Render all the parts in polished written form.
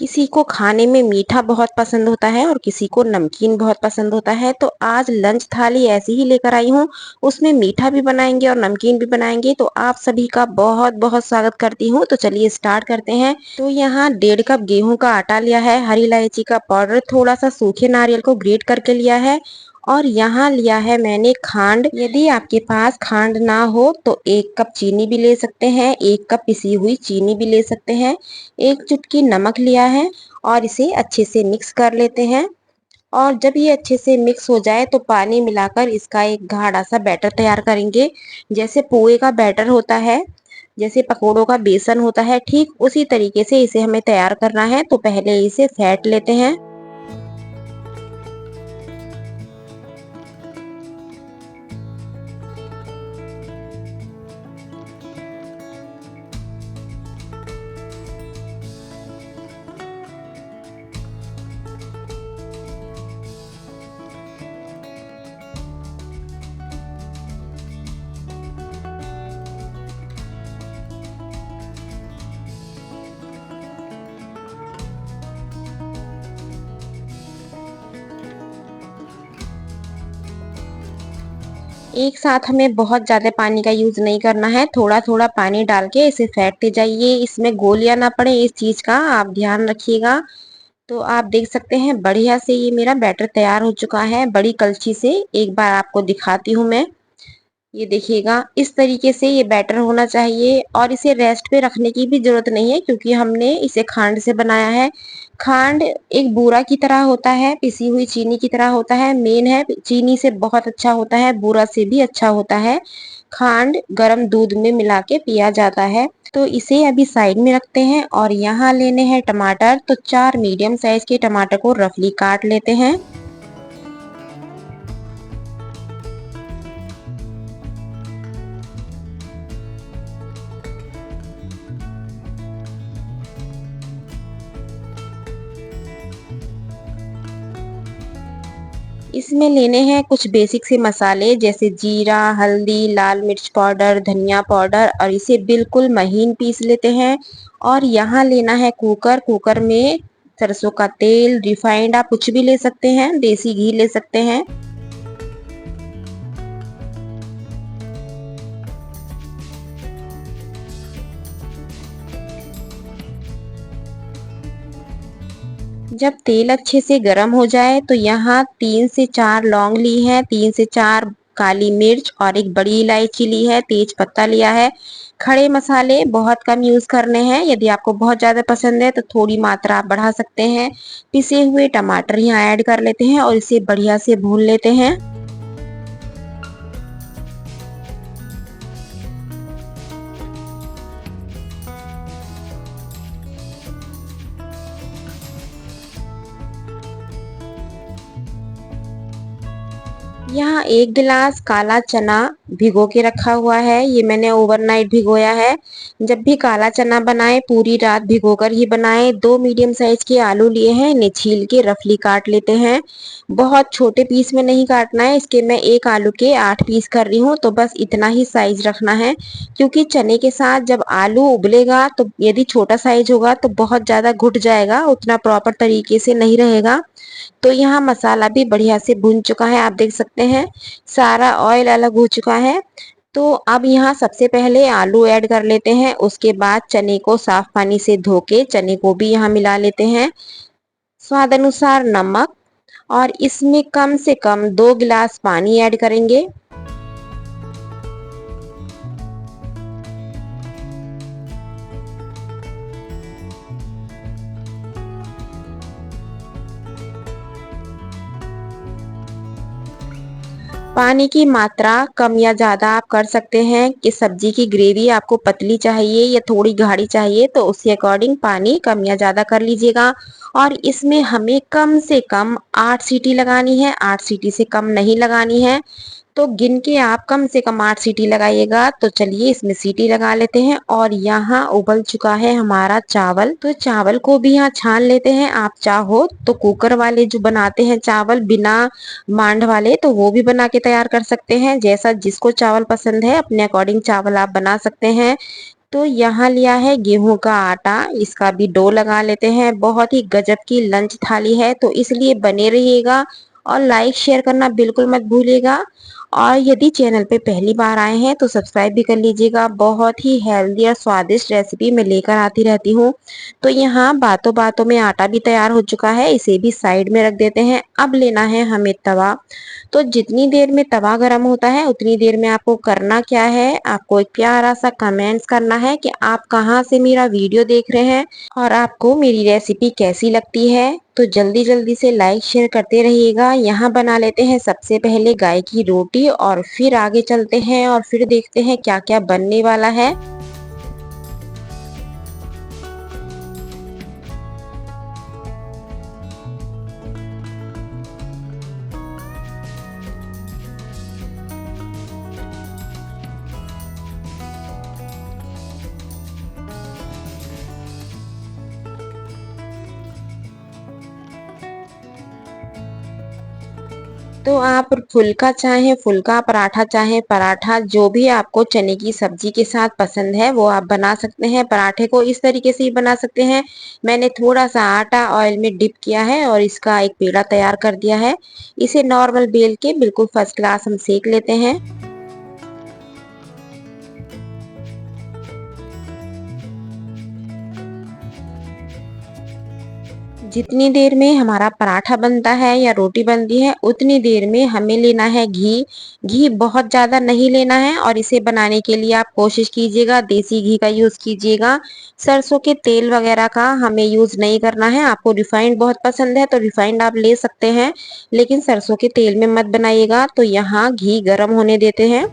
किसी को खाने में मीठा बहुत पसंद होता है और किसी को नमकीन बहुत पसंद होता है। तो आज लंच थाली ऐसी ही लेकर आई हूँ। उसमें मीठा भी बनाएंगे और नमकीन भी बनाएंगे। तो आप सभी का बहुत बहुत स्वागत करती हूँ। तो चलिए स्टार्ट करते हैं। तो यहाँ 1.5 कप गेहूं का आटा लिया है, हरी इलायची का पाउडर, थोड़ा सा सूखे नारियल को ग्रेट करके लिया है और यहाँ लिया है मैंने खांड। यदि आपके पास खांड ना हो तो 1 कप चीनी भी ले सकते हैं, 1 कप पिसी हुई चीनी भी ले सकते हैं। 1 चुटकी नमक लिया है और इसे अच्छे से मिक्स कर लेते हैं। और जब ये अच्छे से मिक्स हो जाए तो पानी मिलाकर इसका एक गाढ़ा सा बैटर तैयार करेंगे। जैसे पोहे का बैटर होता है, जैसे पकोड़ों का बेसन होता है, ठीक उसी तरीके से इसे हमें तैयार करना है। तो पहले इसे फेंट लेते हैं। एक साथ हमें बहुत ज्यादा पानी का यूज नहीं करना है, थोड़ा थोड़ा पानी डाल के इसे फेंटते जाइए। इसमें गोलियां ना पड़े, इस चीज का आप ध्यान रखिएगा। तो आप देख सकते हैं बढ़िया से ये मेरा बैटर तैयार हो चुका है। बड़ी कलछी से एक बार आपको दिखाती हूँ मैं। ये देखिएगा इस तरीके से ये बैटर होना चाहिए और इसे रेस्ट पे रखने की भी जरूरत नहीं है क्योंकि हमने इसे खांड से बनाया है। खांड एक बूरा की तरह होता है, पिसी हुई चीनी की तरह होता है। मेन है चीनी से बहुत अच्छा होता है, बूरा से भी अच्छा होता है। खांड गर्म दूध में मिला के पिया जाता है। तो इसे अभी साइड में रखते हैं और यहाँ लेने हैं टमाटर। तो 4 मीडियम साइज के टमाटर को रफली काट लेते हैं। इसमें लेने हैं कुछ बेसिक से मसाले जैसे जीरा, हल्दी, लाल मिर्च पाउडर, धनिया पाउडर और इसे बिल्कुल महीन पीस लेते हैं। और यहाँ लेना है कुकर। कुकर में सरसों का तेल, रिफाइंड आप कुछ भी ले सकते हैं, देसी घी ले सकते हैं। जब तेल अच्छे से गर्म हो जाए तो यहाँ 3 से 4 लौंग ली है, 3 से 4 काली मिर्च और एक बड़ी इलायची ली है, तेज पत्ता लिया है। खड़े मसाले बहुत कम यूज करने हैं, यदि आपको बहुत ज्यादा पसंद है तो थोड़ी मात्रा आप बढ़ा सकते हैं। पिसे हुए टमाटर यहाँ ऐड कर लेते हैं और इसे बढ़िया से भून लेते हैं। यहाँ 1 गिलास काला चना भिगो के रखा हुआ है, ये मैंने ओवरनाइट भिगोया है। जब भी काला चना बनाएं पूरी रात भिगोकर ही बनाएं। 2 मीडियम साइज के आलू लिए हैं, इन्हें छील के रफली काट लेते हैं। बहुत छोटे पीस में नहीं काटना है, इसके मैं एक आलू के 8 पीस कर रही हूँ। तो बस इतना ही साइज रखना है क्योंकि चने के साथ जब आलू उबलेगा तो यदि छोटा साइज होगा तो बहुत ज्यादा घुट जाएगा, उतना प्रॉपर तरीके से नहीं रहेगा। तो यहाँ मसाला भी बढ़िया से भुन चुका है, आप देख सकते हैं सारा ऑयल अलग हो चुका है। तो अब यहाँ सबसे पहले आलू ऐड कर लेते हैं, उसके बाद चने को साफ पानी से धो के चने को भी यहाँ मिला लेते हैं। स्वाद अनुसार नमक और इसमें कम से कम 2 गिलास पानी ऐड करेंगे। पानी की मात्रा कम या ज्यादा आप कर सकते हैं कि सब्जी की ग्रेवी आपको पतली चाहिए या थोड़ी गाढ़ी चाहिए तो उसके अकॉर्डिंग पानी कम या ज्यादा कर लीजिएगा। और इसमें हमें कम से कम 8 सीटी लगानी है, 8 सीटी से कम नहीं लगानी है। तो गिन के आप कम से कम 8 सीटी लगाइएगा। तो चलिए इसमें सीटी लगा लेते हैं। और यहाँ उबल चुका है हमारा चावल, तो चावल को भी यहाँ छान लेते हैं। आप चाहो तो कुकर वाले जो बनाते हैं चावल बिना मांड वाले, तो वो भी बना के तैयार कर सकते हैं। जैसा जिसको चावल पसंद है अपने अकॉर्डिंग चावल आप बना सकते हैं। तो यहाँ लिया है गेहूं का आटा, इसका भी डो लगा लेते हैं। बहुत ही गजब की लंच थाली है, तो इसलिए बने रहिएगा और लाइक शेयर करना बिल्कुल मत भूलिएगा। और यदि चैनल पे पहली बार आए हैं तो सब्सक्राइब भी कर लीजिएगा। बहुत ही हेल्दी और स्वादिष्ट रेसिपी मैं लेकर आती रहती हूँ। तो यहाँ बातों बातों में आटा भी तैयार हो चुका है, इसे भी साइड में रख देते हैं। अब लेना है हमें तवा। तो जितनी देर में तवा गरम होता है उतनी देर में आपको करना क्या है, आपको एक प्यारा सा कमेंट्स करना है कि आप कहाँ से मेरा वीडियो देख रहे हैं और आपको मेरी रेसिपी कैसी लगती है। तो जल्दी जल्दी से लाइक शेयर करते रहिएगा। यहाँ बना लेते हैं सबसे पहले गाय की रोटी और फिर आगे चलते हैं और फिर देखते हैं क्या क्या बनने वाला है। तो आप फुल्का चाहें फुल्का, पराठा चाहें पराठा, जो भी आपको चने की सब्जी के साथ पसंद है वो आप बना सकते हैं। पराठे को इस तरीके से ही बना सकते हैं। मैंने थोड़ा सा आटा ऑयल में डिप किया है और इसका एक पेड़ा तैयार कर दिया है। इसे नॉर्मल बेल के बिल्कुल फर्स्ट क्लास हम सेक लेते हैं। जितनी देर में हमारा पराठा बनता है या रोटी बनती है उतनी देर में हमें लेना है घी। घी बहुत ज़्यादा नहीं लेना है और इसे बनाने के लिए आप कोशिश कीजिएगा देसी घी का यूज़ कीजिएगा। सरसों के तेल वगैरह का हमें यूज़ नहीं करना है। आपको रिफाइंड बहुत पसंद है तो रिफाइंड आप ले सकते हैं, लेकिन सरसों के तेल में मत बनाइएगा। तो यहाँ घी गर्म होने देते हैं।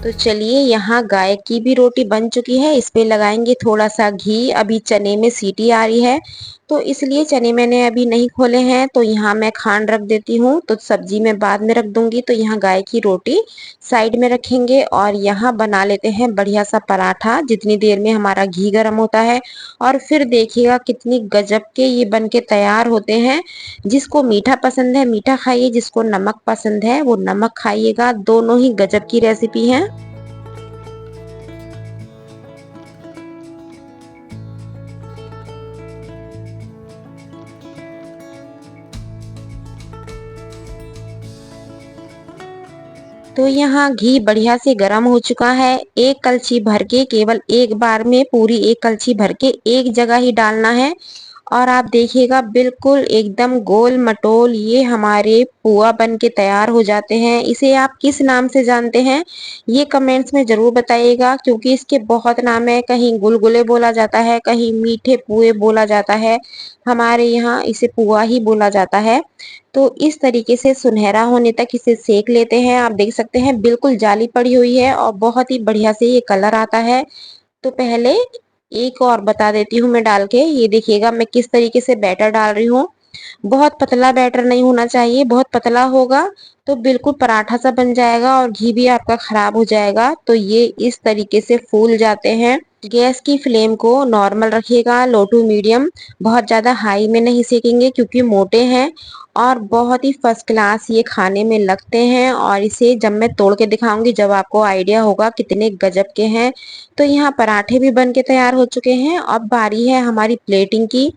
तो चलिए यहाँ गाय की भी रोटी बन चुकी है, इस पे लगाएंगे थोड़ा सा घी। अभी चने में सीटी आ रही है तो इसलिए चने मैंने अभी नहीं खोले हैं। तो यहाँ मैं खांड रख देती हूँ, तो सब्जी मैं बाद में रख दूंगी। तो यहाँ गाय की रोटी साइड में रखेंगे और यहाँ बना लेते हैं बढ़िया सा पराठा जितनी देर में हमारा घी गर्म होता है। और फिर देखिएगा कितनी गजब के ये बन के तैयार होते हैं। जिसको मीठा पसंद है मीठा खाइए, जिसको नमक पसंद है वो नमक खाइएगा। दोनों ही गजब की रेसिपी है। तो यहाँ घी बढ़िया से गर्म हो चुका है। एक कलछी भर के, केवल एक बार में पूरी एक कलछी भर के एक जगह ही डालना है। और आप देखिएगा बिल्कुल एकदम गोल मटोल ये हमारे पुआ बन के तैयार हो जाते हैं। इसे आप किस नाम से जानते हैं ये कमेंट्स में जरूर बताइएगा, क्योंकि इसके बहुत नाम है। कहीं गुलगुले बोला जाता है, कहीं मीठे पुए बोला जाता है। हमारे यहाँ इसे पुआ ही बोला जाता है। तो इस तरीके से सुनहरा होने तक इसे सेक लेते हैं। आप देख सकते हैं बिल्कुल जाली पड़ी हुई है और बहुत ही बढ़िया से ये कलर आता है। तो पहले एक और बता देती हूँ मैं डाल के, ये देखिएगा मैं किस तरीके से बैटर डाल रही हूँ। बहुत पतला बैटर नहीं होना चाहिए, बहुत पतला होगा तो बिल्कुल पराठा सा बन जाएगा और घी भी आपका खराब हो जाएगा। तो ये इस तरीके से फूल जाते हैं। गैस की फ्लेम को नॉर्मल रखिएगा, लो टू मीडियम। बहुत ज़्यादा हाई में नहीं सेकेंगे क्योंकि मोटे हैं और बहुत ही फर्स्ट क्लास ये खाने में लगते हैं। और इसे जब मैं तोड़ के दिखाऊंगी जब आपको आइडिया होगा कितने गजब के हैं। तो यहाँ पराठे भी बन के तैयार हो चुके हैं। अब बारी है हमारी प्लेटिंग की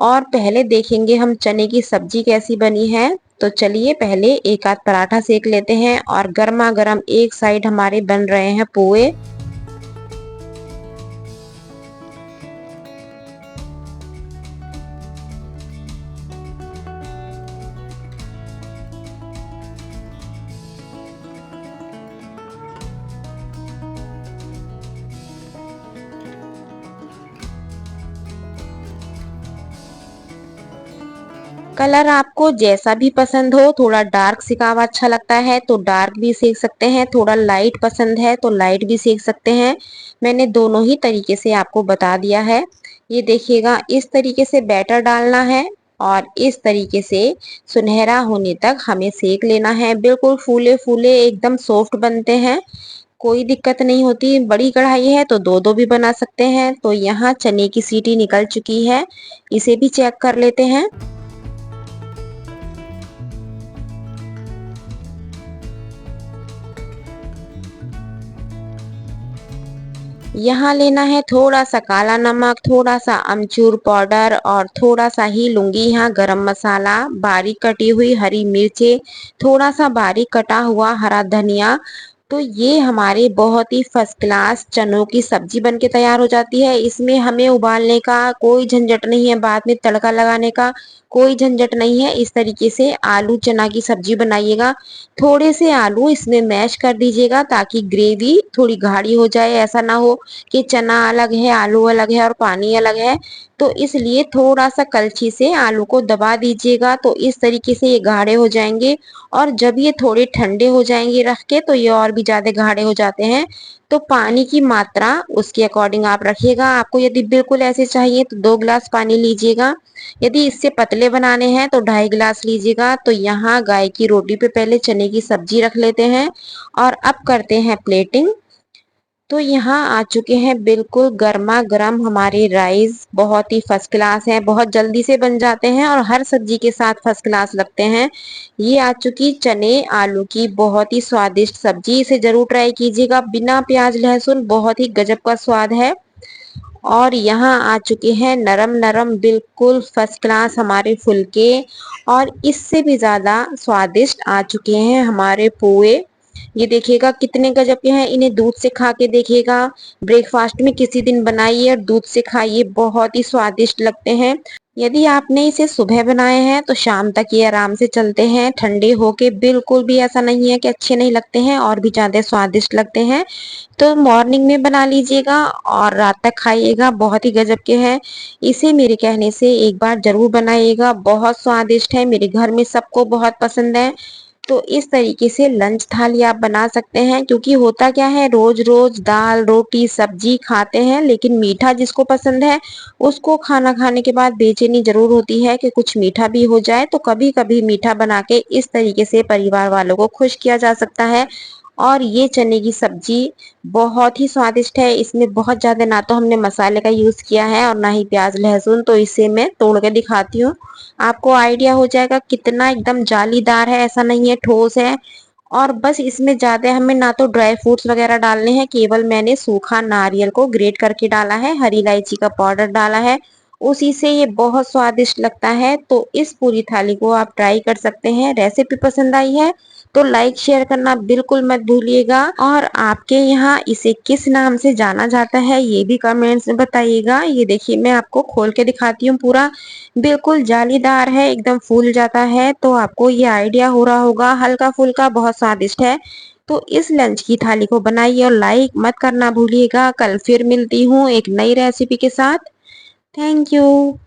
और पहले देखेंगे हम चने की सब्जी कैसी बनी है। तो चलिए पहले एक आध पराठा सेक लेते हैं और गर्मा गर्म एक साइड हमारे बन रहे हैं पोहे। कलर आपको जैसा भी पसंद हो, थोड़ा डार्क सिकावा अच्छा लगता है तो डार्क भी सेक सकते हैं, थोड़ा लाइट पसंद है तो लाइट भी सेक सकते हैं। मैंने दोनों ही तरीके से आपको बता दिया है। ये देखिएगा इस तरीके से बैटर डालना है और इस तरीके से सुनहरा होने तक हमें सेक लेना है। बिल्कुल फूले फूले एकदम सॉफ्ट बनते हैं। कोई दिक्कत नहीं होती, बड़ी कढ़ाई है तो दो दो भी बना सकते हैं। तो यहाँ चने की सीटी निकल चुकी है, इसे भी चेक कर लेते हैं। यहाँ लेना है थोड़ा सा काला नमक, थोड़ा सा अमचूर पाउडर और थोड़ा सा ही लूंगी यहाँ गरम मसाला, बारीक कटी हुई हरी मिर्चें, थोड़ा सा बारीक कटा हुआ हरा धनिया। तो ये हमारे बहुत ही फर्स्ट क्लास चनों की सब्जी बनके तैयार हो जाती है। इसमें हमें उबालने का कोई झंझट नहीं है, बाद में तड़का लगाने का कोई झंझट नहीं है। इस तरीके से आलू चना की सब्जी बनाइएगा। थोड़े से आलू इसमें मैश कर दीजिएगा ताकि ग्रेवी थोड़ी गाढ़ी हो जाए। ऐसा ना हो कि चना अलग है, आलू अलग है और पानी अलग है। तो इसलिए थोड़ा सा कलछी से आलू को दबा दीजिएगा, तो इस तरीके से ये गाढ़े हो जाएंगे। और जब ये थोड़े ठंडे हो जाएंगे रख के, तो ये और भी ज्यादा गाढ़े हो जाते हैं। तो पानी की मात्रा उसके अकॉर्डिंग आप रखिएगा। आपको यदि बिल्कुल ऐसे चाहिए तो 2 गिलास पानी लीजिएगा। यदि इससे पतले बनाने हैं तो 2.5 गिलास लीजिएगा। तो यहाँ गाय की रोटी पे पहले चने की सब्जी रख लेते हैं और अब करते हैं प्लेटिंग। तो यहाँ आ चुके हैं बिल्कुल गर्मा गर्म हमारे राइस, बहुत ही फर्स्ट क्लास है, बहुत जल्दी से बन जाते हैं और हर सब्जी के साथ फर्स्ट क्लास लगते हैं। ये आ चुकी चने आलू की बहुत ही स्वादिष्ट सब्जी, इसे जरूर ट्राई कीजिएगा। बिना प्याज लहसुन बहुत ही गजब का स्वाद है। और यहाँ आ चुके हैं नरम नरम बिल्कुल फर्स्ट क्लास हमारे फुलके, और इससे भी ज्यादा स्वादिष्ट आ चुके हैं हमारे पोहे। ये देखिएगा कितने गजब के हैं, इन्हें दूध से खा के देखिएगा। ब्रेकफास्ट में किसी दिन बनाइए और दूध से खाइए, बहुत ही स्वादिष्ट लगते हैं। यदि आपने इसे सुबह बनाए हैं तो शाम तक ये आराम से चलते हैं ठंडे होके, बिल्कुल भी ऐसा नहीं है कि अच्छे नहीं लगते हैं, और भी ज्यादा स्वादिष्ट लगते हैं। तो मॉर्निंग में बना लीजिएगा और रात तक खाइएगा, बहुत ही गजब के हैं। इसे मेरे कहने से एक बार जरूर बनाइएगा, बहुत स्वादिष्ट है, मेरे घर में सबको बहुत पसंद है। तो इस तरीके से लंच थाली आप बना सकते हैं, क्योंकि होता क्या है, रोज रोज दाल रोटी सब्जी खाते हैं, लेकिन मीठा जिसको पसंद है उसको खाना खाने के बाद बेचैनी जरूर होती है कि कुछ मीठा भी हो जाए। तो कभी कभी मीठा बना के इस तरीके से परिवार वालों को खुश किया जा सकता है। और ये चने की सब्जी बहुत ही स्वादिष्ट है, इसमें बहुत ज्यादा ना तो हमने मसाले का यूज किया है और ना ही प्याज लहसुन। तो इसे मैं तोड़ के दिखाती हूँ, आपको आइडिया हो जाएगा कितना एकदम जालीदार है, ऐसा नहीं है ठोस है। और बस इसमें ज्यादा हमें ना तो ड्राई फ्रूट्स वगैरह डालने हैं, केवल मैंने सूखा नारियल को ग्रेट करके डाला है, हरी इलायची का पाउडर डाला है, उसी से ये बहुत स्वादिष्ट लगता है। तो इस पूरी थाली को आप ट्राई कर सकते हैं। रेसिपी पसंद आई है तो लाइक शेयर करना बिल्कुल मत भूलिएगा, और आपके यहाँ इसे किस नाम से जाना जाता है ये भी कमेंट्स में बताइएगा। ये देखिए मैं आपको खोल के दिखाती हूँ, पूरा बिल्कुल जालीदार है, एकदम फूल जाता है। तो आपको ये आइडिया हो रहा होगा, हल्का फुल्का बहुत स्वादिष्ट है। तो इस लंच की थाली को बनाइए और लाइक मत करना भूलिएगा। कल फिर मिलती हूँ एक नई रेसिपी के साथ। Thank you.